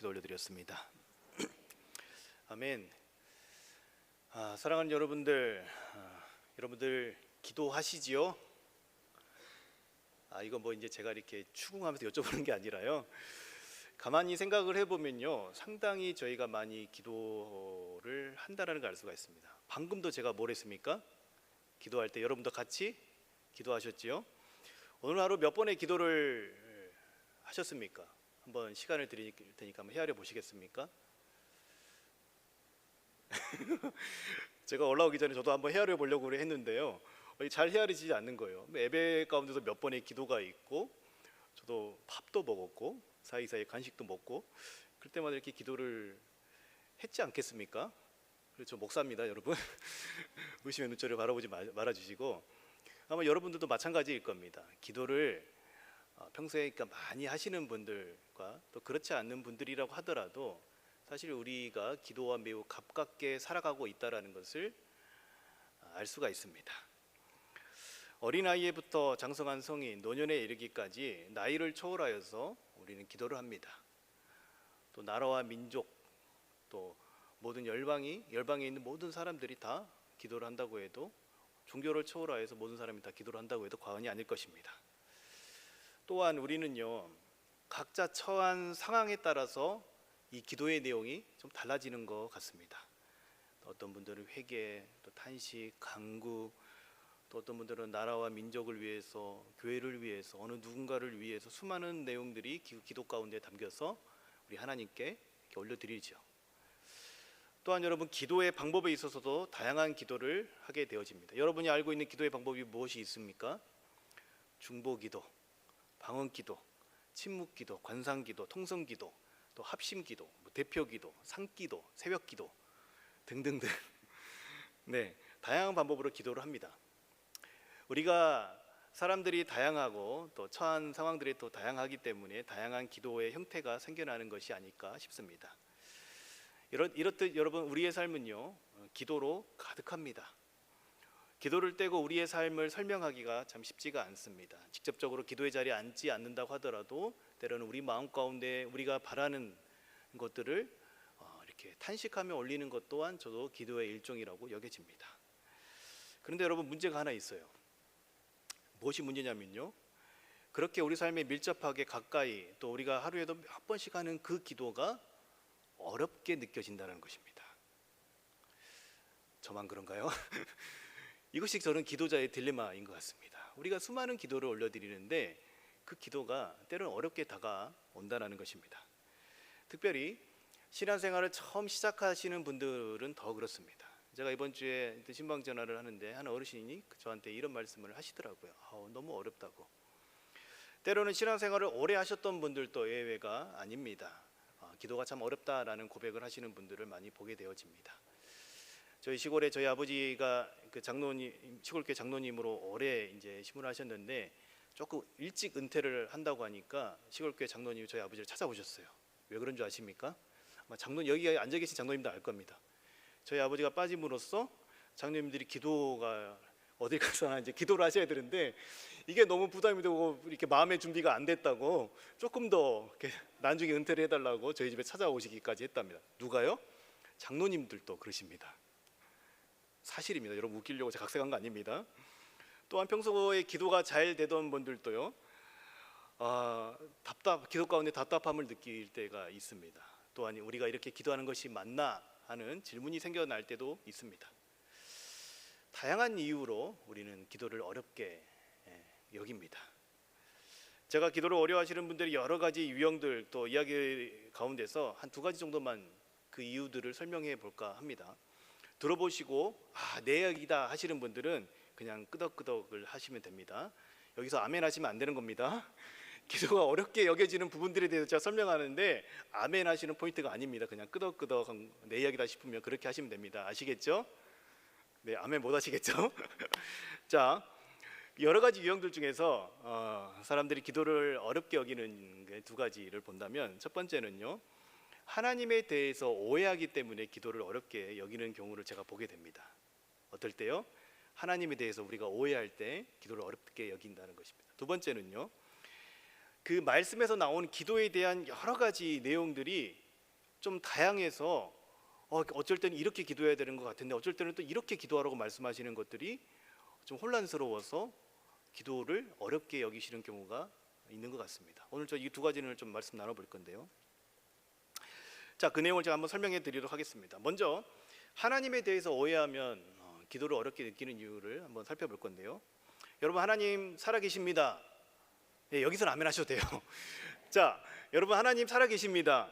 기도 올려드렸습니다. 아멘. 사랑하는 여러분들, 여러분들 기도하시지요? 이건 뭐 이제 제가 이렇게 추궁하면서 여쭤보는 게 아니라요. 가만히 생각을 해보면요, 상당히 저희가 많이 기도를 한다라는 걸 알 수가 있습니다. 방금도 제가 뭘 했습니까? 기도할 때 여러분도 같이 기도하셨지요? 오늘 하루 몇 번의 기도를 하셨습니까? 한번 시간을 드릴 테니까 한번 헤아려 보시겠습니까? 제가 올라오기 전에 저도 한번 헤아려 보려고 했는데요, 잘 헤아리지 않는 거예요. 예배 가운데서 몇 번의 기도가 있고, 저도 밥도 먹었고 사이사이 간식도 먹고 그럴 때마다 이렇게 기도를 했지 않겠습니까? 그렇죠, 목사입니다 여러분. 의심의 눈초리를 바라보지 말아주시고, 아마 여러분들도 마찬가지일 겁니다. 기도를 평소에 그러니까 많이 하시는 분들과 또 그렇지 않는 분들이라고 하더라도 사실 우리가 기도와 매우 가깝게 살아가고 있다는 것을 알 수가 있습니다. 어린아이부터 장성한 성인, 노년에 이르기까지 나이를 초월하여서 우리는 기도를 합니다. 또 나라와 민족, 또 모든 열방에 있는 모든 사람들이 다 기도를 한다고 해도, 종교를 초월하여서 모든 사람이 다 기도를 한다고 해도 과언이 아닐 것입니다. 또한 우리는요, 각자 처한 상황에 따라서 이 기도의 내용이 좀 달라지는 것 같습니다. 어떤 분들은 회개, 또 탄식, 간구, 또 어떤 분들은 나라와 민족을 위해서, 교회를 위해서, 어느 누군가를 위해서 수많은 내용들이 기도 가운데 담겨서 우리 하나님께 이렇게 올려드리죠. 또한 여러분, 기도의 방법에 있어서도 다양한 기도를 하게 되어집니다. 여러분이 알고 있는 기도의 방법이 무엇이 있습니까? 중보기도, 방언기도, 침묵기도, 관상기도, 통성기도, 또 합심기도, 대표기도, 상기도, 새벽기도 등등등. 네, 다양한 방법으로 기도를 합니다. 우리가 사람들이 다양하고 또 처한 상황들이 또 다양하기 때문에 다양한 기도의 형태가 생겨나는 것이 아닐까 싶습니다. 이렇듯 여러분, 우리의 삶은요, 기도로 가득합니다. 기도를 떼고 우리의 삶을 설명하기가 참 쉽지가 않습니다. 직접적으로 기도의 자리에 앉지 않는다고 하더라도 때로는 우리 마음 가운데 우리가 바라는 것들을 이렇게 탄식하며 올리는 것 또한 저도 기도의 일종이라고 여겨집니다. 그런데 여러분, 문제가 하나 있어요. 무엇이 문제냐면요, 그렇게 우리 삶에 밀접하게 가까이, 또 우리가 하루에도 몇 번씩 하는 그 기도가 어렵게 느껴진다는 것입니다. 저만 그런가요? 이것이 저는 기도자의 딜레마인 것 같습니다. 우리가 수많은 기도를 올려드리는데 그 기도가 때로는 어렵게 다가온다는 것입니다. 특별히 신앙생활을 처음 시작하시는 분들은 더 그렇습니다. 제가 이번 주에 신방 전화를 하는데 한 어르신이 저한테 이런 말씀을 하시더라고요. 너무 어렵다고. 때로는 신앙생활을 오래 하셨던 분들도 예외가 아닙니다. 기도가 참 어렵다라는 고백을 하시는 분들을 많이 보게 되어집니다. 저희 시골에 저희 아버지가 그 장로님, 시골교회 장로님으로 오래 이제 신문을 하셨는데 조금 일찍 은퇴를 한다고 하니까 시골교회 장로님이 저희 아버지를 찾아오셨어요. 왜 그런 줄 아십니까? 아마 여기 앉아 계신 장로님도 알 겁니다. 저희 아버지가 빠짐으로써 장로님들이 기도가 어딜 가서나 이제 기도를 하셔야 되는데 이게 너무 부담이 되고 이렇게 마음의 준비가 안 됐다고 조금 더 이렇게 나중에 은퇴를 해달라고 저희 집에 찾아오시기까지 했답니다. 누가요? 장로님들도 그러십니다. 사실입니다. 여러분, 웃기려고 제가 각색한 거 아닙니다. 또한 평소에 기도가 잘 되던 분들도요, 기도 가운데 답답함을 느낄 때가 있습니다. 또한 우리가 이렇게 기도하는 것이 맞나 하는 질문이 생겨날 때도 있습니다. 다양한 이유로 우리는 기도를 어렵게 여깁니다. 제가 기도를 어려워하시는 분들이 여러 가지 유형들, 또 이야기 가운데서 한 두 가지 정도만 그 이유들을 설명해 볼까 합니다. 들어보시고 내 이야기다 하시는 분들은 그냥 끄덕끄덕을 하시면 됩니다. 여기서 아멘 하시면 안 되는 겁니다. 기도가 어렵게 여겨지는 부분들에 대해서 제가 설명하는데 아멘 하시는 포인트가 아닙니다. 그냥 끄덕끄덕 내 이야기다 싶으면 그렇게 하시면 됩니다. 아시겠죠? 네, 아멘 못 하시겠죠? 자, 여러 가지 유형들 중에서 사람들이 기도를 어렵게 여기는 두 가지를 본다면, 첫 번째는요, 하나님에 대해서 오해하기 때문에 기도를 어렵게 여기는 경우를 제가 보게 됩니다. 어떨 때요? 하나님에 대해서 우리가 오해할 때 기도를 어렵게 여긴다는 것입니다. 두 번째는요, 그 말씀에서 나온 기도에 대한 여러 가지 내용들이 좀 다양해서 어쩔 때는 이렇게 기도해야 되는 것 같은데 어쩔 때는 또 이렇게 기도하라고 말씀하시는 것들이 좀 혼란스러워서 기도를 어렵게 여기시는 경우가 있는 것 같습니다. 오늘 저 이 두 가지를 좀 말씀 나눠볼 건데요. 자, 그 내용을 제가 한번 설명해 드리도록 하겠습니다. 먼저 하나님에 대해서 오해하면 기도를 어렵게 느끼는 이유를 한번 살펴볼 건데요. 여러분, 하나님 살아계십니다. 네, 여기서는 아멘 하셔도 돼요. 자, 여러분, 하나님 살아계십니다.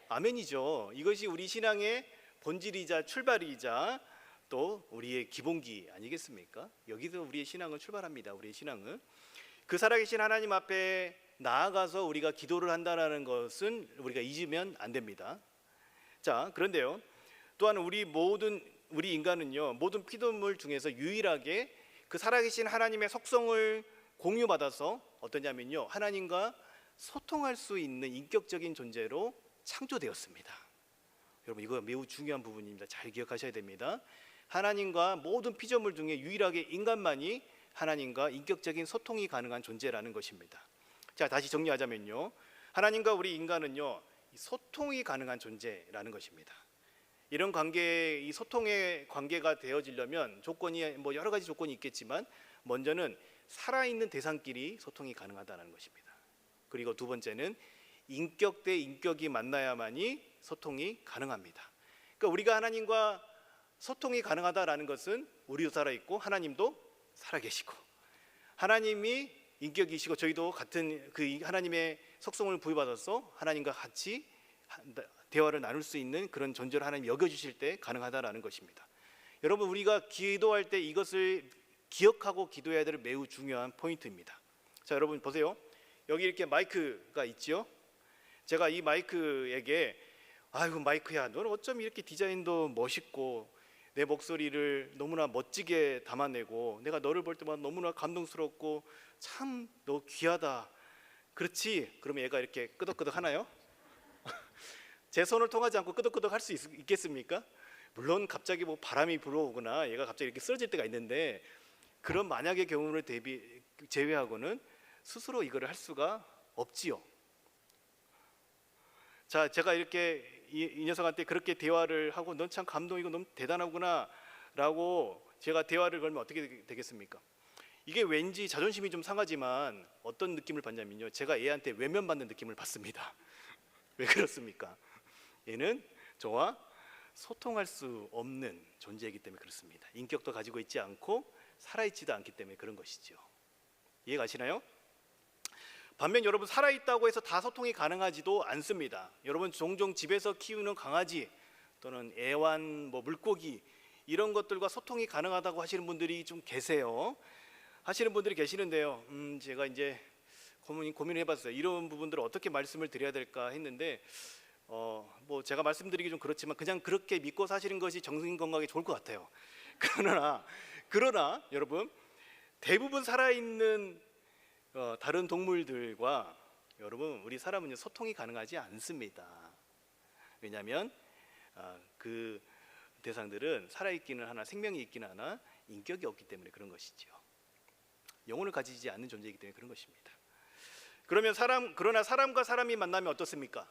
아멘이죠. 이것이 우리 신앙의 본질이자 출발이자 또 우리의 기본기 아니겠습니까? 여기서 우리의 신앙은 출발합니다. 우리의 신앙은 그 살아계신 하나님 앞에 나아가서 우리가 기도를 한다는 것은 우리가 잊으면 안 됩니다. 자, 그런데요, 또한 우리 인간은요, 모든 피조물 중에서 유일하게 그 살아계신 하나님의 속성을 공유받아서 어떠냐면요, 하나님과 소통할 수 있는 인격적인 존재로 창조되었습니다. 여러분, 이거 매우 중요한 부분입니다. 잘 기억하셔야 됩니다. 하나님과 모든 피조물 중에 유일하게 인간만이 하나님과 인격적인 소통이 가능한 존재라는 것입니다. 자, 다시 정리하자면요, 하나님과 우리 인간은요, 소통이 가능한 존재라는 것입니다. 이런 관계, 이 소통의 관계가 되어지려면 조건이 뭐 여러 가지 조건이 있겠지만 먼저는 살아있는 대상끼리 소통이 가능하다는 것입니다. 그리고 두 번째는 인격 대 인격이 만나야만이 소통이 가능합니다. 그러니까 우리가 하나님과 소통이 가능하다라는 것은 우리도 살아있고 하나님도 살아계시고 하나님이 인격이시고 저희도 같은 그 하나님의 속성을 부여받아서 하나님과 같이 대화를 나눌 수 있는 그런 존재를 하나님이 여겨주실 때 가능하다라는 것입니다. 여러분, 우리가 기도할 때 이것을 기억하고 기도해야 될 매우 중요한 포인트입니다. 자, 여러분 보세요. 여기 이렇게 마이크가 있죠. 제가 이 마이크에게 아이고 마이크야, 너는 어쩜 이렇게 디자인도 멋있고 내 목소리를 너무나 멋지게 담아내고 내가 너를 볼 때마다 너무나 감동스럽고 참 너 귀하다. 그렇지? 그러면 얘가 이렇게 끄덕끄덕 하나요? 제 손을 통하지 않고 끄덕끄덕 할 수 있겠습니까? 물론 갑자기 뭐 바람이 불어오거나 얘가 갑자기 이렇게 쓰러질 때가 있는데 그런 만약의 경우를 제외하고는 스스로 이거를 할 수가 없지요. 자, 제가 이렇게 이 녀석한테 그렇게 대화를 하고 넌 참 감동이고 너무 대단하구나 라고 제가 대화를 걸면 어떻게 되겠습니까? 이게 왠지 자존심이 좀 상하지만 어떤 느낌을 받냐면요, 제가 얘한테 외면받는 느낌을 받습니다. 왜 그렇습니까? 얘는 저와 소통할 수 없는 존재이기 때문에 그렇습니다. 인격도 가지고 있지 않고 살아있지도 않기 때문에 그런 것이죠. 이해가시나요? 반면 여러분, 살아있다고 해서 다 소통이 가능하지도 않습니다. 여러분, 종종 집에서 키우는 강아지 또는 애완, 물고기 이런 것들과 소통이 가능하다고 하시는 분들이 좀 계세요. 하시는 분들이 계시는데요, 제가 이제 고민을 해봤어요. 이런 부분들을 어떻게 말씀을 드려야 될까 했는데 제가 말씀드리기 좀 그렇지만 그냥 그렇게 믿고 사시는 것이 정신 건강에 좋을 것 같아요. 그러나 여러분, 대부분 살아있는 다른 동물들과 여러분, 우리 사람은 소통이 가능하지 않습니다. 왜냐하면 그 대상들은 살아있기는 하나 생명이 있기는 하나 인격이 없기 때문에 그런 것이죠. 영혼을 가지지 않는 존재이기 때문에 그런 것입니다. 그러나 사람과 사람이 만나면 어떻습니까?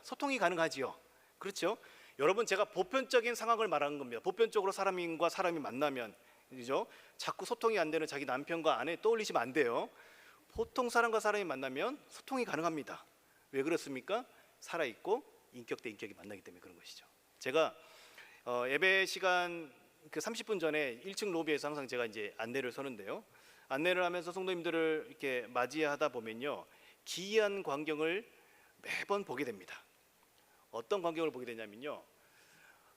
소통이 가능하지요. 그렇죠? 여러분, 제가 보편적인 상황을 말하는 겁니다. 보편적으로 사람과 사람이 만나면, 그죠? 자꾸 소통이 안 되는 자기 남편과 아내 떠올리시면 안 돼요. 보통 사람과 사람이 만나면 소통이 가능합니다. 왜 그렇습니까? 살아있고 인격 대 인격이 만나기 때문에 그런 것이죠. 제가 예배 시간 그 30분 전에 1층 로비에서 항상 제가 이제 안내를 서는데요. 안내를 하면서 성도님들을 이렇게 맞이하다 보면요, 기이한 광경을 매번 보게 됩니다. 어떤 광경을 보게 되냐면요,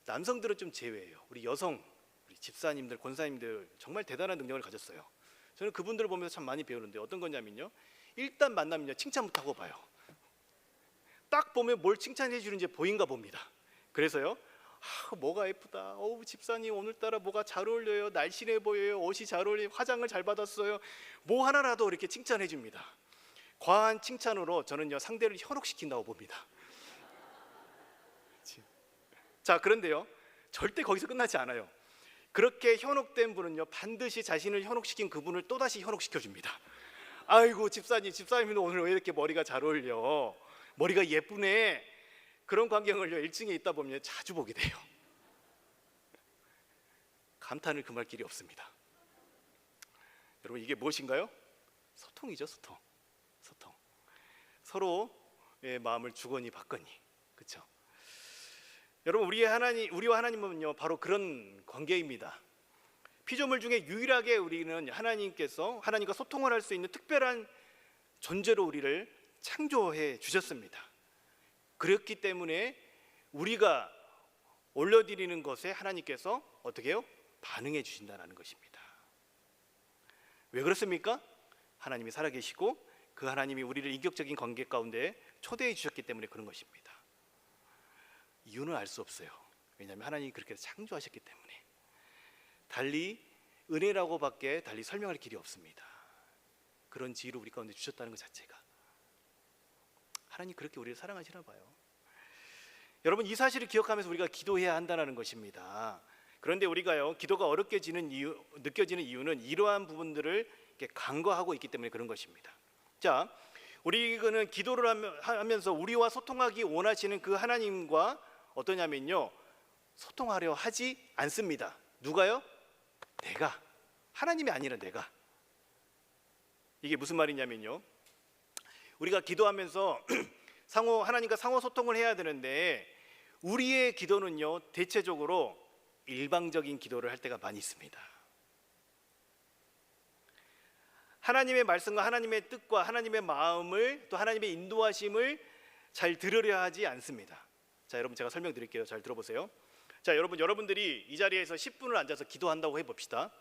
남성들은 좀 제외예요. 우리 여성, 우리 집사님들, 권사님들 정말 대단한 능력을 가졌어요. 저는 그분들을 보면서 참 많이 배우는데 어떤 거냐면요, 일단 만나면요 칭찬부터 하고 봐요. 딱 보면 뭘 칭찬해 주는지 보인가 봅니다. 그래서요, 뭐가 예쁘다, 집사님 오늘따라 뭐가 잘 어울려요, 날씬해 보여요, 옷이 잘 어울려요, 화장을 잘 받았어요, 뭐 하나라도 이렇게 칭찬해 줍니다. 과한 칭찬으로 저는요 상대를 현혹시킨다고 봅니다. 자, 그런데요, 절대 거기서 끝나지 않아요. 그렇게 현혹된 분은요 반드시 자신을 현혹시킨 그분을 또다시 현혹시켜 줍니다. 아이고 집사님은 오늘 왜 이렇게 머리가 잘 어울려, 머리가 예쁘네. 그런 광경을요 1층에 있다 보면 자주 보게 돼요. 감탄을 금할 길이 없습니다. 여러분, 이게 무엇인가요? 소통이죠. 소통. 서로의 마음을 주거니 받거니. 그렇죠? 여러분, 우리와 하나님은요 바로 그런 관계입니다. 피조물 중에 유일하게 우리는 하나님과 소통을 할 수 있는 특별한 존재로 우리를 창조해 주셨습니다. 그렇기 때문에 우리가 올려드리는 것에 하나님께서 어떻게 해요? 반응해 주신다는 것입니다. 왜 그렇습니까? 하나님이 살아계시고 그 하나님이 우리를 인격적인 관계 가운데 초대해 주셨기 때문에 그런 것입니다. 이유는 알 수 없어요. 왜냐하면 하나님이 그렇게 창조하셨기 때문에. 달리 은혜라고밖에 달리 설명할 길이 없습니다. 그런 지혜를 우리 가운데 주셨다는 것 자체가. 하나님 그렇게 우리를 사랑하시나 봐요. 여러분, 이 사실을 기억하면서 우리가 기도해야 한다는 것입니다. 그런데 우리가요 기도가 어렵게 느껴지는 이유는 이러한 부분들을 이렇게 간과하고 있기 때문에 그런 것입니다. 자, 우리는 기도를 하면서 우리와 소통하기 원하시는 그 하나님과 어떠냐면요 소통하려 하지 않습니다. 누가요? 내가. 하나님이 아니라 내가. 이게 무슨 말이냐면요, 우리가 기도하면서 하나님과 상호 소통을 해야 되는데 우리의 기도는요 대체적으로 일방적인 기도를 할 때가 많이 있습니다. 하나님의 말씀과 하나님의 뜻과 하나님의 마음을 또 하나님의 인도하심을 잘 들으려 하지 않습니다. 자, 여러분, 제가 설명드릴게요. 잘 들어보세요. 자, 여러분들이 이 자리에서 10분을 앉아서 기도한다고 해봅시다.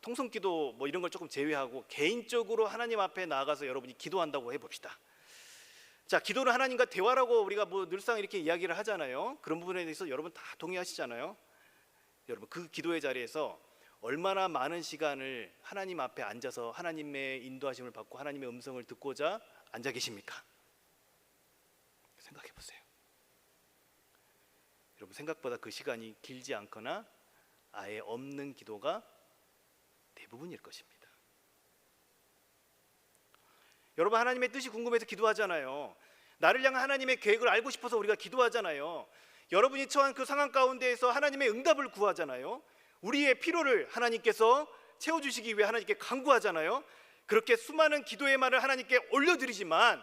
통성기도 이런 걸 조금 제외하고 개인적으로 하나님 앞에 나아가서 여러분이 기도한다고 해봅시다. 자, 기도는 하나님과 대화라고 우리가 늘상 이렇게 이야기를 하잖아요. 그런 부분에 대해서 여러분 다 동의하시잖아요. 여러분, 그 기도의 자리에서 얼마나 많은 시간을 하나님 앞에 앉아서 하나님의 인도하심을 받고 하나님의 음성을 듣고자 앉아 계십니까? 생각해 보세요. 여러분, 생각보다 그 시간이 길지 않거나 아예 없는 기도가 대부분일 것입니다. 여러분, 하나님의 뜻이 궁금해서 기도하잖아요. 나를 향한 하나님의 계획을 알고 싶어서 우리가 기도하잖아요. 여러분이 처한 그 상황 가운데에서 하나님의 응답을 구하잖아요. 우리의 필요를 하나님께서 채워주시기 위해 하나님께 간구하잖아요. 그렇게 수많은 기도의 말을 하나님께 올려드리지만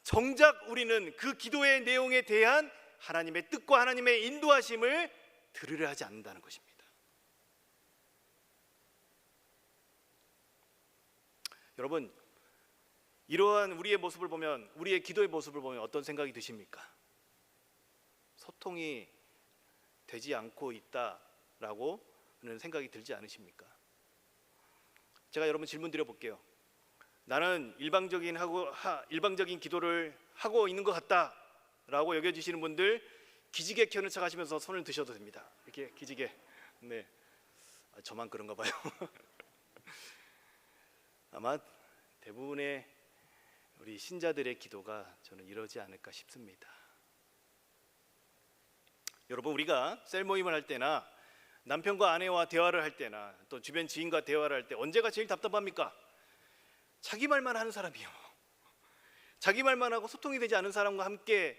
정작 우리는 그 기도의 내용에 대한 하나님의 뜻과 하나님의 인도하심을 들으려 하지 않는다는 것입니다. 여러분, 이러한 우리의 모습을 보면, 우리의 기도의 모습을 보면 어떤 생각이 드십니까? 소통이 되지 않고 있다라고는 생각이 들지 않으십니까? 제가 여러분 질문 드려볼게요. 나는 일방적인 기도를 하고 있는 것 같다라고 여겨지시는 분들 기지개 켜는 척 하시면서 손을 드셔도 됩니다. 이렇게 기지개. 네, 저만 그런가 봐요. 아마 대부분의 우리 신자들의 기도가 저는 이러지 않을까 싶습니다. 여러분, 우리가 셀 모임을 할 때나 남편과 아내와 대화를 할 때나 또 주변 지인과 대화를 할 때 언제가 제일 답답합니까? 자기 말만 하는 사람이요. 자기 말만 하고 소통이 되지 않은 사람과 함께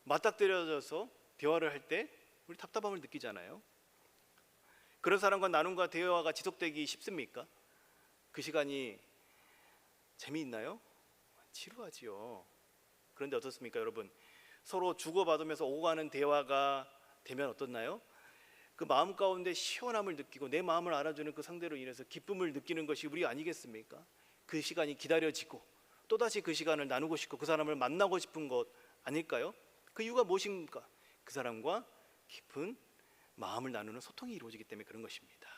맞닥뜨려져서 대화를 할 때 우리 답답함을 느끼잖아요. 그런 사람과 나눔과 대화가 지속되기 쉽습니까? 그 시간이 재미있나요? 지루하지요. 그런데 어떻습니까, 여러분? 서로 주고받으면서 오고 가는 대화가 되면 어떻나요? 그 마음 가운데 시원함을 느끼고 내 마음을 알아주는 그 상대로 인해서 기쁨을 느끼는 것이 우리 아니겠습니까? 그 시간이 기다려지고 또다시 그 시간을 나누고 싶고 그 사람을 만나고 싶은 것 아닐까요? 그 이유가 무엇입니까? 그 사람과 깊은 마음을 나누는 소통이 이루어지기 때문에 그런 것입니다.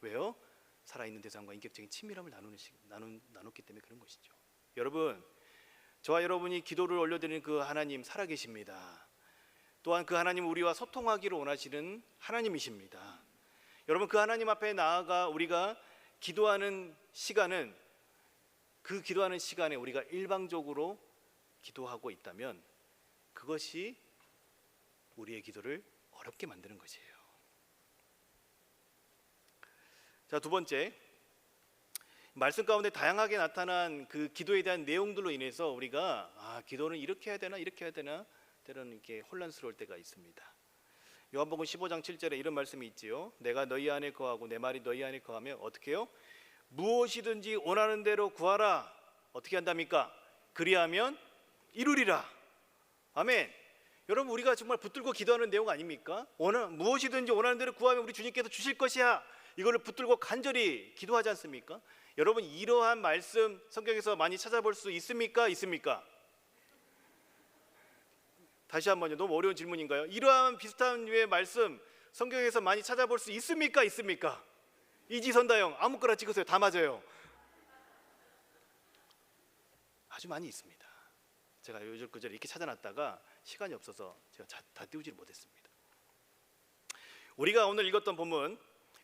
왜요? 살아있는 대상과 인격적인 친밀함을 나눴기 때문에 그런 것이죠. 여러분, 저와 여러분이 기도를 올려드리는 그 하나님 살아계십니다. 또한 그 하나님은 우리와 소통하기를 원하시는 하나님이십니다. 여러분, 그 하나님 앞에 나아가 우리가 기도하는 시간은, 그 기도하는 시간에 우리가 일방적으로 기도하고 있다면 그것이 우리의 기도를 어렵게 만드는 것이에요. 자, 두 번째, 말씀 가운데 다양하게 나타난 그 기도에 대한 내용들로 인해서 우리가 기도는 이렇게 해야 되나 이렇게 해야 되나 때로는 이렇게 혼란스러울 때가 있습니다. 요한복음 15장 7절에 이런 말씀이 있지요. 내가 너희 안에 거하고 내 말이 너희 안에 거하면 어떻게 해요? 무엇이든지 원하는 대로 구하라. 어떻게 한답니까? 그리하면 이루리라. 아멘. 여러분, 우리가 정말 붙들고 기도하는 내용 아닙니까? 무엇이든지 원하는 대로 구하면 우리 주님께서 주실 것이야. 이거를 붙들고 간절히 기도하지 않습니까? 여러분, 이러한 말씀 성경에서 많이 찾아볼 수 있습니까? 있습니까? 다시 한번요. 너무 어려운 질문인가요? 이러한 비슷한 류의 말씀 성경에서 많이 찾아볼 수 있습니까? 있습니까? 이지선다형 아무거나 찍으세요. 다 맞아요. 아주 많이 있습니다. 제가 요절그절 이렇게 찾아놨다가 시간이 없어서 제가 다 띄우지를 못했습니다. 우리가 오늘 읽었던 본문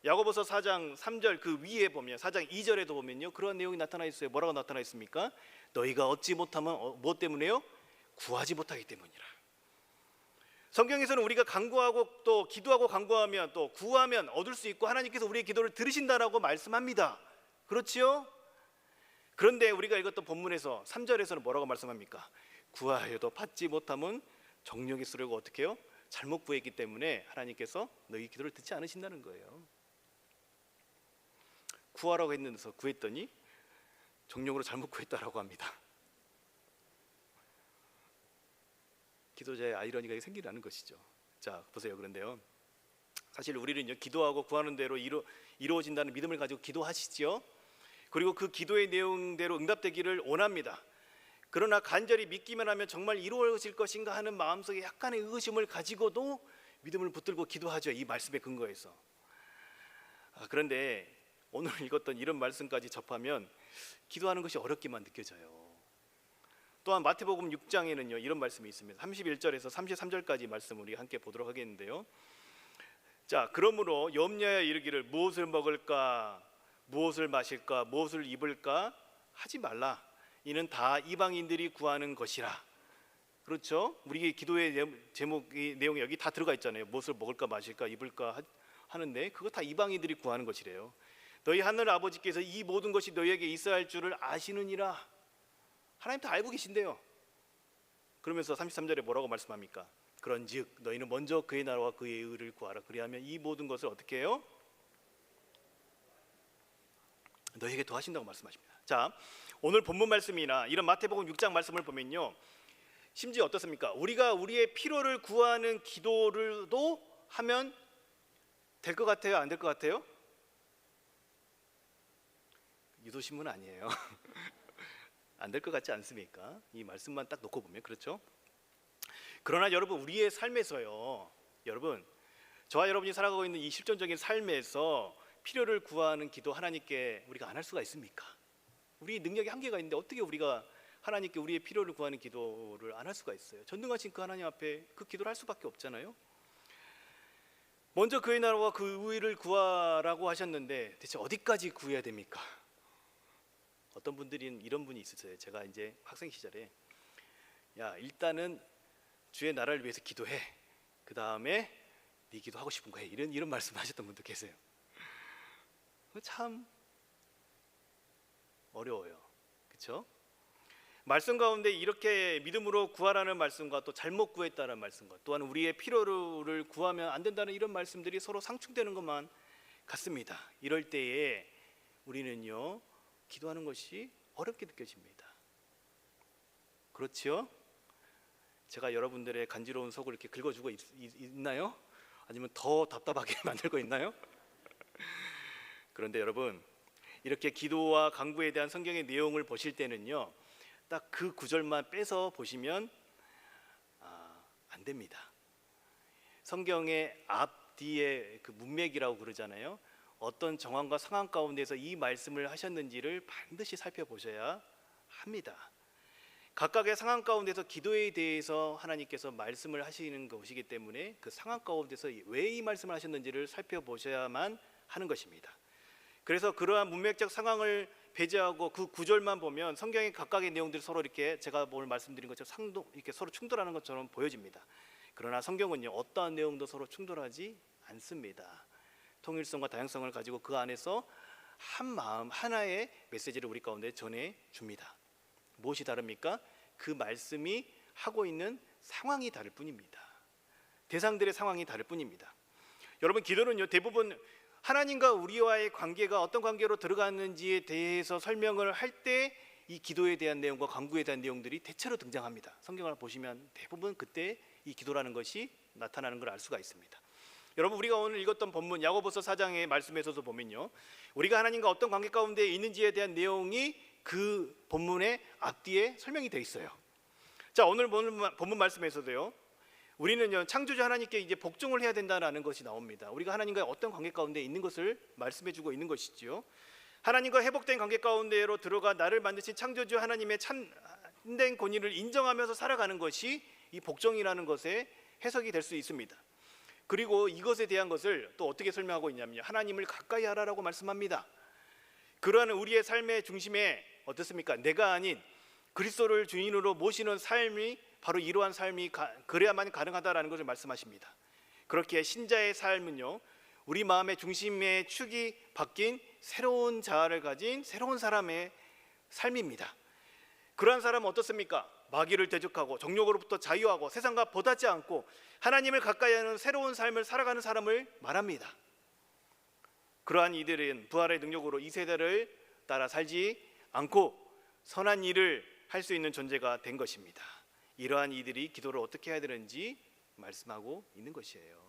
야고보서 4장 3절 그 위에 보면 4장 2절에도 보면요, 그런 내용이 나타나 있어요. 뭐라고 나타나 있습니까? 너희가 얻지 못하면 무엇 때문에요? 구하지 못하기 때문이라. 성경에서는 우리가 간구하고 또 기도하고 간구하면 또 구하면 얻을 수 있고 하나님께서 우리의 기도를 들으신다라고 말씀합니다. 그렇지요? 그런데 우리가 읽었던 본문에서 3절에서는 뭐라고 말씀합니까? 구하여도 받지 못하면 정령이 쓰려고 어떻게 해요? 잘못 구했기 때문에 하나님께서 너희 기도를 듣지 않으신다는 거예요. 구하라고 했는데서 구했더니 정령으로 잘못 구했다라고 합니다. 기도자의 아이러니가 생기라는 것이죠. 자, 보세요. 그런데요, 사실 우리는요, 기도하고 구하는 대로 이루어진다는 믿음을 가지고 기도하시죠. 그리고 그 기도의 내용대로 응답되기를 원합니다. 그러나 간절히 믿기만 하면 정말 이루어질 것인가 하는 마음속에 약간의 의심을 가지고도 믿음을 붙들고 기도하죠. 이 말씀에 근거해서. 그런데 오늘 읽었던 이런 말씀까지 접하면 기도하는 것이 어렵기만 느껴져요. 또한 마태복음 6장에는요 이런 말씀이 있습니다. 31절에서 33절까지 말씀 우리 함께 보도록 하겠는데요. 자, 그러므로 염려하여 이르기를 무엇을 먹을까, 무엇을 마실까, 무엇을 입을까 하지 말라. 이는 다 이방인들이 구하는 것이라. 그렇죠? 우리 기도의 제목이 내용이 여기 다 들어가 있잖아요. 무엇을 먹을까, 마실까, 입을까 하는데 그거 다 이방인들이 구하는 것이래요. 너희 하늘 아버지께서 이 모든 것이 너희에게 있어야 할 줄을 아시느니라. 하나님 다 알고 계신데요. 그러면서 33절에 뭐라고 말씀합니까? 그런즉 너희는 먼저 그의 나라와 그의 의를 구하라. 그리하면 이 모든 것을 어떻게 해요? 너희에게 더하신다고 말씀하십니다. 자, 오늘 본문 말씀이나 이런 마태복음 6장 말씀을 보면요, 심지어 어떻습니까? 우리가 우리의 필요를 구하는 기도를도 하면 될 것 같아요? 안 될 것 같아요? 유도신문 아니에요. 안 될 것 같지 않습니까? 이 말씀만 딱 놓고 보면 그렇죠? 그러나 여러분, 우리의 삶에서요, 여러분, 저와 여러분이 살아가고 있는 이 실존적인 삶에서 필요를 구하는 기도 하나님께 우리가 안 할 수가 있습니까? 우리 능력이 한계가 있는데 어떻게 우리가 하나님께 우리의 필요를 구하는 기도를 안 할 수가 있어요? 전능하신 그 하나님 앞에 그 기도를 할 수밖에 없잖아요. 먼저 그의 나라와 그 의를 구하라고 하셨는데 대체 어디까지 구해야 됩니까? 어떤 분들은 이런 분이 있으세요. 제가 이제 학생 시절에 일단은 주의 나라를 위해서 기도해. 그 다음에 네 기도하고 싶은 거 해. 이런 말씀하셨던 분도 계세요. 참 어려워요. 그렇죠? 말씀 가운데 이렇게 믿음으로 구하라는 말씀과 또 잘못 구했다는 말씀과 또한 우리의 필요를 구하면 안 된다는 이런 말씀들이 서로 상충되는 것만 같습니다. 이럴 때에 우리는요, 기도하는 것이 어렵게 느껴집니다. 그렇지요? 제가 여러분들의 간지러운 속을 이렇게 긁어주고 있나요? 아니면 더 답답하게 만들고 있나요? 그런데 여러분, 이렇게 기도와 간구에 대한 성경의 내용을 보실 때는요, 딱 그 구절만 빼서 보시면 안 됩니다. 성경의 앞뒤에 그 문맥이라고 그러잖아요. 어떤 정황과 상황 가운데서 이 말씀을 하셨는지를 반드시 살펴보셔야 합니다. 각각의 상황 가운데서 기도에 대해서 하나님께서 말씀을 하시는 것이기 때문에 그 상황 가운데서 왜 이 말씀을 하셨는지를 살펴보셔야만 하는 것입니다. 그래서 그러한 문맥적 상황을 배제하고 그 구절만 보면 성경의 각각의 내용들이 서로 이렇게 제가 오늘 말씀드린 것처럼 이렇게 서로 충돌하는 것처럼 보여집니다. 그러나 성경은요, 어떠한 내용도 서로 충돌하지 않습니다. 통일성과 다양성을 가지고 그 안에서 한 마음 하나의 메시지를 우리 가운데 전해 줍니다. 무엇이 다릅니까? 그 말씀이 하고 있는 상황이 다를 뿐입니다. 대상들의 상황이 다를 뿐입니다. 여러분, 기도는요, 대부분 하나님과 우리와의 관계가 어떤 관계로 들어갔는지에 대해서 설명을 할 때 이 기도에 대한 내용과 간구에 대한 내용들이 대체로 등장합니다. 성경을 보시면 대부분 그때 이 기도라는 것이 나타나는 걸 알 수가 있습니다. 여러분, 우리가 오늘 읽었던 본문 야고보서 4장의 말씀에서도 보면요, 우리가 하나님과 어떤 관계 가운데 있는지에 대한 내용이 그 본문의 앞뒤에 설명이 되어 있어요. 자, 오늘 본문 말씀에서도요, 우리는요, 창조주 하나님께 이제 복종을 해야 된다는 것이 나옵니다. 우리가 하나님과 어떤 관계 가운데 있는 것을 말씀해주고 있는 것이지요. 하나님과 회복된 관계 가운데로 들어가 나를 만드신 창조주 하나님의 참된 권위를 인정하면서 살아가는 것이 이 복종이라는 것의 해석이 될 수 있습니다. 그리고 이것에 대한 것을 또 어떻게 설명하고 있냐면요, 하나님을 가까이 하라라고 말씀합니다. 그러한 우리의 삶의 중심에 어떻습니까? 내가 아닌 그리스도를 주인으로 모시는 삶이 바로 이러한 삶이 그래야만 가능하다라는 것을 말씀하십니다. 그렇게 신자의 삶은요, 우리 마음의 중심의 축이 바뀐 새로운 자아를 가진 새로운 사람의 삶입니다. 그러한 사람은 어떻습니까? 마귀를 대적하고 정욕으로부터 자유하고 세상과 보닿지 않고 하나님을 가까이 하는 새로운 삶을 살아가는 사람을 말합니다. 그러한 이들은 부활의 능력으로 이 세대를 따라 살지 않고 선한 일을 할 수 있는 존재가 된 것입니다. 이러한 이들이 기도를 어떻게 해야 되는지 말씀하고 있는 것이에요.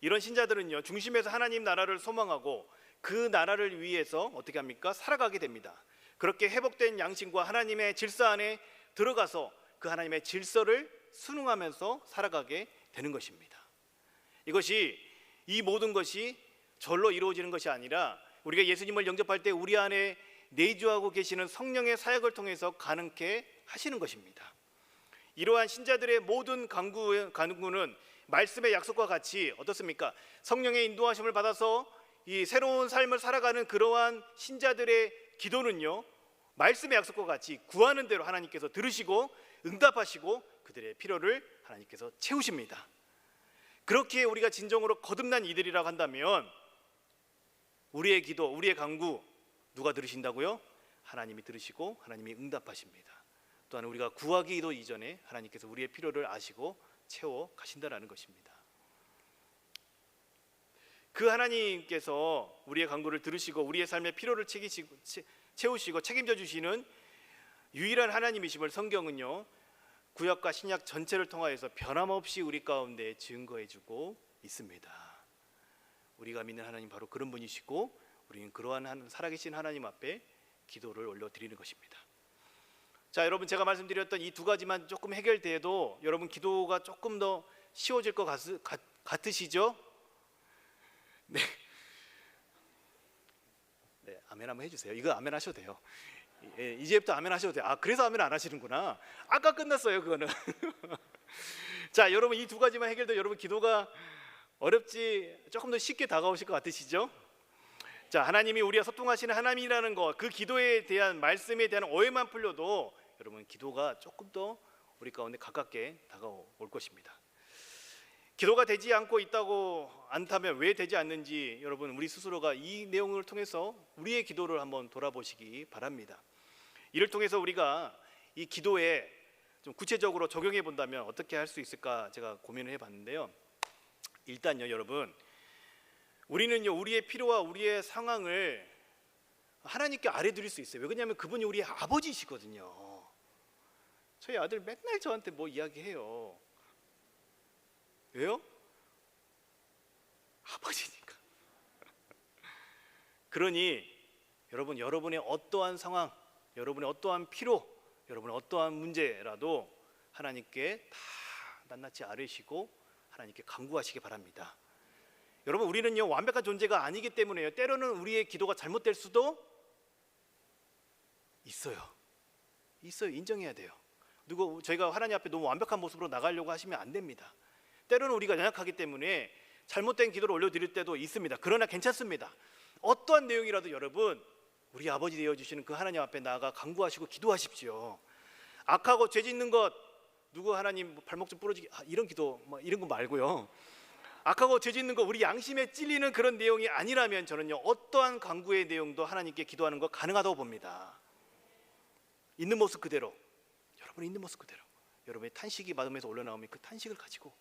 이런 신자들은요, 중심에서 하나님 나라를 소망하고 그 나라를 위해서 어떻게 합니까? 살아가게 됩니다. 그렇게 회복된 양심과 하나님의 질서 안에 들어가서 그 하나님의 질서를 순응하면서 살아가게 되는 것입니다. 이 모든 것이 절로 이루어지는 것이 아니라 우리가 예수님을 영접할 때 우리 안에 내주하고 계시는 성령의 사역을 통해서 가능케 하시는 것입니다. 이러한 신자들의 모든 간구는 말씀의 약속과 같이 어떻습니까? 성령의 인도하심을 받아서 이 새로운 삶을 살아가는 그러한 신자들의 기도는요, 말씀의 약속과 같이 구하는 대로 하나님께서 들으시고 응답하시고 그들의 필요를 하나님께서 채우십니다. 그렇게 우리가 진정으로 거듭난 이들이라고 한다면 우리의 기도, 우리의 간구 누가 들으신다고요? 하나님이 들으시고 하나님이 응답하십니다. 또한 우리가 구하기도 이전에 하나님께서 우리의 필요를 아시고 채워 가신다라는 것입니다. 그 하나님께서 우리의 간구를 들으시고 우리의 삶의 필요를 채우시고 책임져 주시는 유일한 하나님이심을 성경은요, 구약과 신약 전체를 통하여서 변함없이 우리 가운데 증거해 주고 있습니다. 우리가 믿는 하나님 바로 그런 분이시고 우리는 그러한 살아계신 하나님 앞에 기도를 올려드리는 것입니다. 자, 여러분, 제가 말씀드렸던 이 두 가지만 조금 해결돼도 여러분 기도가 조금 더 쉬워질 것 같으시죠? 네, 아멘 한번 해주세요. 이거 아멘 하셔도 돼요. 이제부터 아멘 하셔도 돼요. 아, 그래서 아멘 안 하시는구나. 아까 끝났어요, 그거는. 자, 여러분, 이 두 가지만 해결돼도 여러분 기도가 어렵지 조금 더 쉽게 다가오실 것 같으시죠? 자, 하나님이 우리와 소통하시는 하나님이라는 것, 그 기도에 대한 말씀에 대한 오해만 풀려도 여러분 기도가 조금 더 우리 가운데 가깝게 다가올 것입니다. 기도가 되지 않다면 왜 되지 않는지 여러분 우리 스스로가 이 내용을 통해서 우리의 기도를 한번 돌아보시기 바랍니다. 이를 통해서 우리가 이 기도에 좀 구체적으로 적용해 본다면 어떻게 할 수 있을까 제가 고민을 해봤는데요. 일단요, 여러분, 우리는요, 우리의 필요와 우리의 상황을 하나님께 아뢰드릴 수 있어요. 왜냐하면 그분이 우리의 아버지시거든요. 저희 아들 맨날 저한테 뭐 이야기해요. 왜요? 아버지니까. 그러니 여러분, 여러분의 어떠한 상황, 여러분의 어떠한 필요, 여러분의 어떠한 문제라도 하나님께 다 낱낱이 아뢰시고 하나님께 간구하시기 바랍니다. 여러분, 우리는요, 완벽한 존재가 아니기 때문에요, 때로는 우리의 기도가 잘못될 수도 있어요. 인정해야 돼요. 저희가 하나님 앞에 너무 완벽한 모습으로 나가려고 하시면 안 됩니다. 때로는 우리가 연약하기 때문에 잘못된 기도를 올려드릴 때도 있습니다. 그러나 괜찮습니다. 어떠한 내용이라도 여러분, 우리 아버지 되어주시는 그 하나님 앞에 나아가 간구하시고 기도하십시오. 악하고 죄 짓는 것, 누구 하나님 발목 좀 부러지게, 이런 기도 이런 거 말고요. 악하고 죄 짓는 거 우리 양심에 찔리는 그런 내용이 아니라면 저는요 어떠한 간구의 내용도 하나님께 기도하는 거 가능하다고 봅니다. 있는 모습 그대로, 여러분 있는 모습 그대로, 여러분의 탄식이 마음에서 올라나오면 그 탄식을 가지고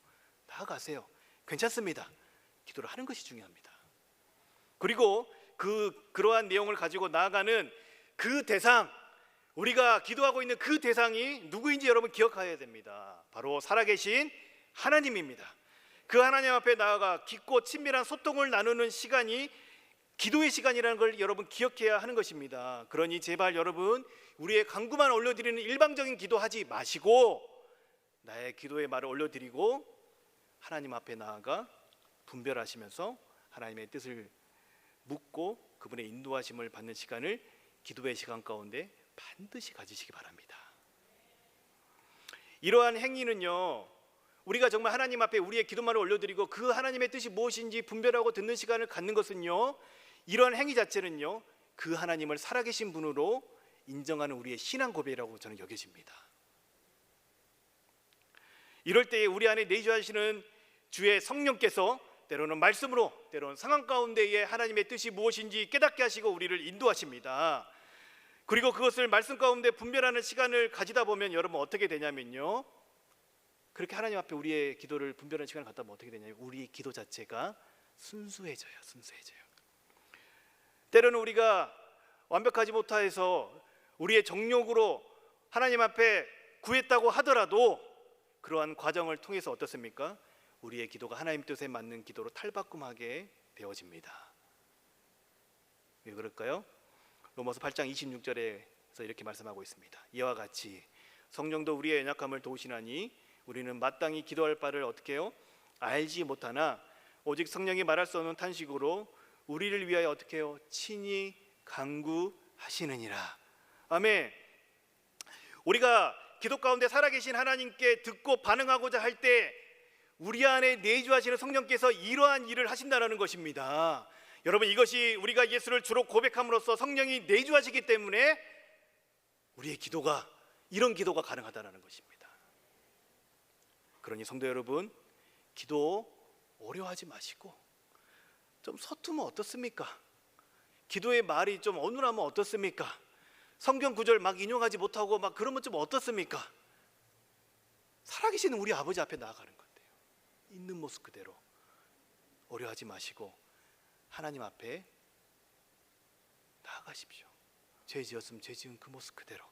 나아가세요. 괜찮습니다. 기도를 하는 것이 중요합니다. 그리고 그러한 내용을 가지고 나아가는 그 대상, 우리가 기도하고 있는 그 대상이 누구인지 여러분 기억해야 됩니다. 바로 살아계신 하나님입니다. 그 하나님 앞에 나아가 깊고 친밀한 소통을 나누는 시간이 기도의 시간이라는 걸 여러분 기억해야 하는 것입니다. 그러니 제발 여러분 우리의 간구만 올려드리는 일방적인 기도하지 마시고 나의 기도의 말을 올려드리고 하나님 앞에 나아가 분별하시면서 하나님의 뜻을 묻고 그분의 인도하심을 받는 시간을 기도의 시간 가운데 반드시 가지시기 바랍니다. 이러한 행위는요 우리가 정말 하나님 앞에 우리의 기도만을 올려드리고 그 하나님의 뜻이 무엇인지 분별하고 듣는 시간을 갖는 것은요 이러한 행위 자체는요 그 하나님을 살아계신 분으로 인정하는 우리의 신앙 고백이라고 저는 여겨집니다. 이럴 때에 우리 안에 내주하시는 주의 성령께서 때로는 말씀으로 때로는 상황 가운데에 하나님의 뜻이 무엇인지 깨닫게 하시고 우리를 인도하십니다. 그리고 그것을 말씀 가운데 분별하는 시간을 가지다 보면 여러분 어떻게 되냐면요 그렇게 하나님 앞에 우리의 기도를 분별하는 시간을 갖다 보면 어떻게 되냐면 우리 기도 자체가 순수해져요. 때로는 우리가 완벽하지 못해서 우리의 정욕으로 하나님 앞에 구했다고 하더라도 그러한 과정을 통해서 어떻습니까? 우리의 기도가 하나님 뜻에 맞는 기도로 탈바꿈하게 되어집니다. 왜 그럴까요? 로마서 8장 26절에서 이렇게 말씀하고 있습니다. 이와 같이 성령도 우리의 연약함을 도우시나니 우리는 마땅히 기도할 바를 어떻게 해요? 알지 못하나 오직 성령이 말할 수 없는 탄식으로 우리를 위하여 어떻게 해요? 친히 간구하시느니라. 아멘. 우리가 기도 가운데 살아계신 하나님께 듣고 반응하고자 할 때 우리 안에 내주하시는 성령께서 이러한 일을 하신다는 것입니다. 여러분 이것이 우리가 예수를 주로 고백함으로써 성령이 내주하시기 때문에 우리의 기도가 이런 기도가 가능하다는 것입니다. 그러니 성도 여러분 기도 어려워하지 마시고 좀 서투면 어떻습니까? 기도의 말이 좀 어눌하면 어떻습니까? 성경 구절 막 인용하지 못하고 막 그러면 좀 어떻습니까? 살아계시는 우리 아버지 앞에 나아가는 건데요. 있는 모습 그대로 어려워하지 마시고 하나님 앞에 나아가십시오. 죄 지었으면 죄 지은 그 모습 그대로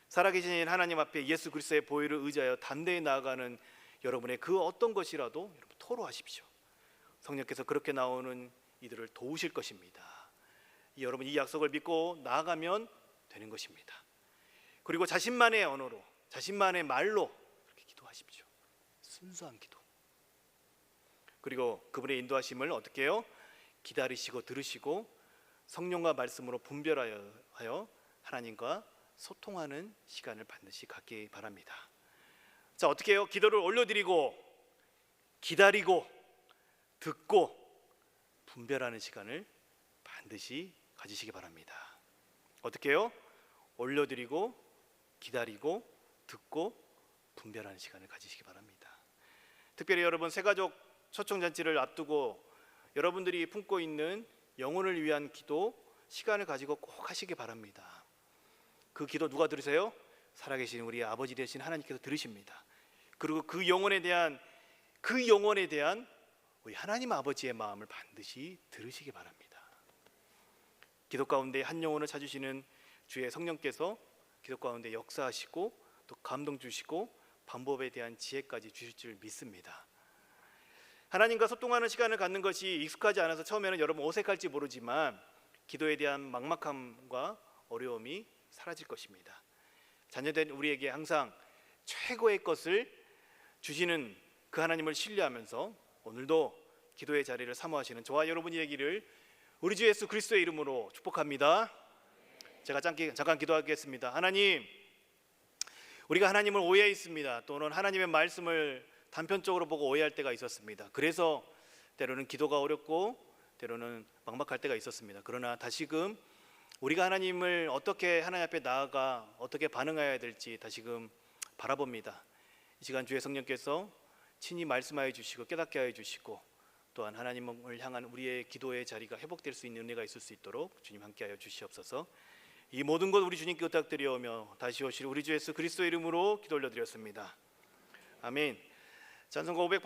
살아계신 하나님 앞에 예수 그리스도의 보혈을 의지하여 담대히 나아가는 여러분의 그 어떤 것이라도 여러분 토로하십시오. 성령께서 그렇게 나오는 이들을 도우실 것입니다. 여러분 이 약속을 믿고 나아가면 되는 것입니다. 그리고 자신만의 언어로 자신만의 말로 그렇게 기도하십시오. 순수한 기도. 그리고 그분의 인도하심을 어떻게 해요? 기다리시고 들으시고 성령과 말씀으로 분별하여 하나님과 소통하는 시간을 반드시 갖기 바랍니다. 자, 어떻게 해요? 기도를 올려드리고 기다리고 듣고 분별하는 시간을 반드시 가지시기 바랍니다. 어떻게 해요? 올려드리고 기다리고 듣고 분별하는 시간을 가지시기 바랍니다. 특별히 여러분 새가족 초청잔치를 앞두고 여러분들이 품고 있는 영혼을 위한 기도 시간을 가지고 꼭 하시기 바랍니다. 그 기도 누가 들으세요? 살아계신 우리 아버지 되신 하나님께서 들으십니다. 그리고 그 영혼에 대한 우리 하나님 아버지의 마음을 반드시 들으시기 바랍니다. 기도 가운데 한 영혼을 찾으시는 주의 성령께서 기도 가운데 역사하시고 또 감동 주시고 방법에 대한 지혜까지 주실 줄 믿습니다. 하나님과 소통하는 시간을 갖는 것이 익숙하지 않아서 처음에는 여러분 어색할지 모르지만 기도에 대한 막막함과 어려움이 사라질 것입니다. 자녀된 우리에게 항상 최고의 것을 주시는 그 하나님을 신뢰하면서 오늘도 기도의 자리를 사모하시는 저와 여러분이 되기를 우리 주 예수 그리스도의 이름으로 축복합니다. 제가 잠깐 기도하겠습니다. 하나님, 우리가 하나님을 오해했습니다. 또는 하나님의 말씀을 단편적으로 보고 오해할 때가 있었습니다. 그래서 때로는 기도가 어렵고 때로는 막막할 때가 있었습니다. 그러나 다시금 우리가 하나님을 어떻게 하나님 앞에 나아가 어떻게 반응해야 될지 다시금 바라봅니다. 이 시간 주의 성령께서 친히 말씀하여 주시고 깨닫게 하여 주시고 또한 하나님을 향한 우리의 기도의 자리가 회복될 수 있는 은혜가 있을 수 있도록 주님 함께하여 주시옵소서. 이 모든 것 우리 주님께 부탁드리오며 다시 오실 우리 주 예수 그리스도 이름으로 기도 올려드렸습니다. 아멘. 찬송가 580